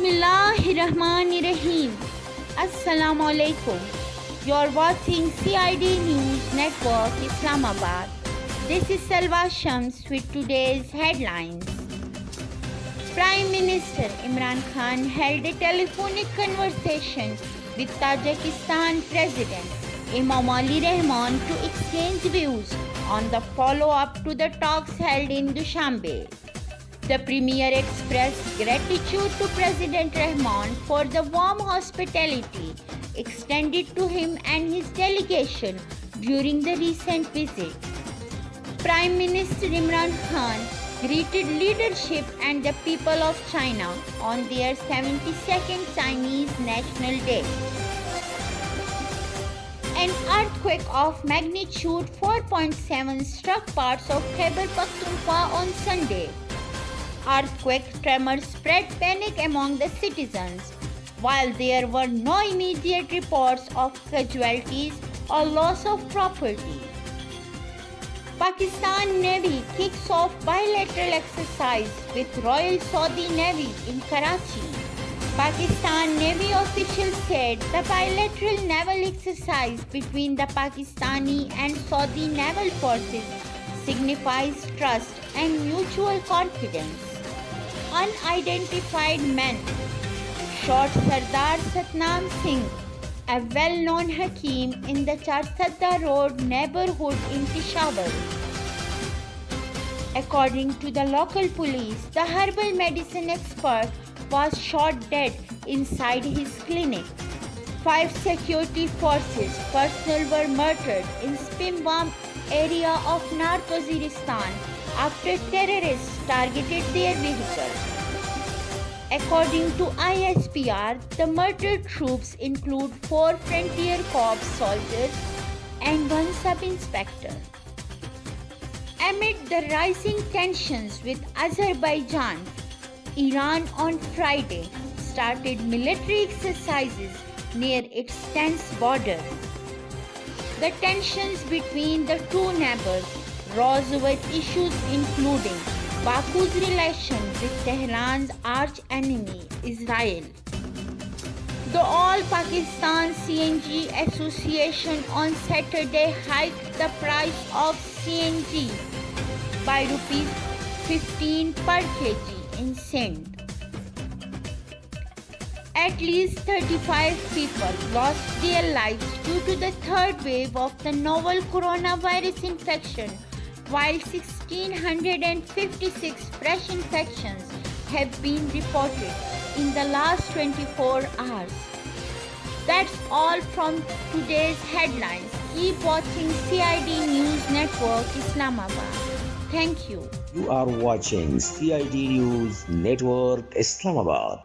Bismillahirrahmanirrahim. Assalamu alaikum. You're watching CID News Network Islamabad. This is Salwa Shams with today's headlines. Prime Minister Imran Khan held a telephonic conversation with Tajikistan President Emomali Rahmon to exchange views on the follow-up to the talks held in Dushanbe. The Premier expressed gratitude to President Rahmon for the warm hospitality extended to him and his delegation during the recent visit. Prime Minister Imran Khan greeted leadership and the people of China on their 72nd Chinese National Day. An earthquake of magnitude 4.7 struck parts of Khyber Pakhtunkhwa on Sunday. Earthquake tremors spread panic among the citizens, while there were no immediate reports of casualties or loss of property. Pakistan Navy kicks off bilateral exercise with Royal Saudi Navy in Karachi. Pakistan Navy officials said the bilateral naval exercise between the Pakistani and Saudi naval forces signifies trust and mutual confidence. Unidentified men shot Sardar Satnam Singh, a well-known Hakim, in the Charsadda Road neighborhood in Peshawar. According to the local police, the herbal medicine expert was shot dead inside his clinic. 5 security forces personnel were murdered in Spimwam area of North Waziristan after terrorists targeted their vehicle. According to ISPR, the murdered troops include 4 Frontier Corps soldiers and 1 sub-inspector. Amid the rising tensions with Azerbaijan, Iran on Friday started military exercises near its tense border. The tensions between the two neighbors rose over issues including Baku's relation with Tehran's arch-enemy, Israel. The All-Pakistan CNG Association on Saturday hiked the price of CNG by Rs 15 per kg in Sindh. At least 35 people lost their lives due to the third wave of the novel coronavirus infection, while 1,656 fresh infections have been reported in the last 24 hours. That's all from today's headlines. Keep watching CID News Network Islamabad. Thank you. You are watching CID News Network Islamabad.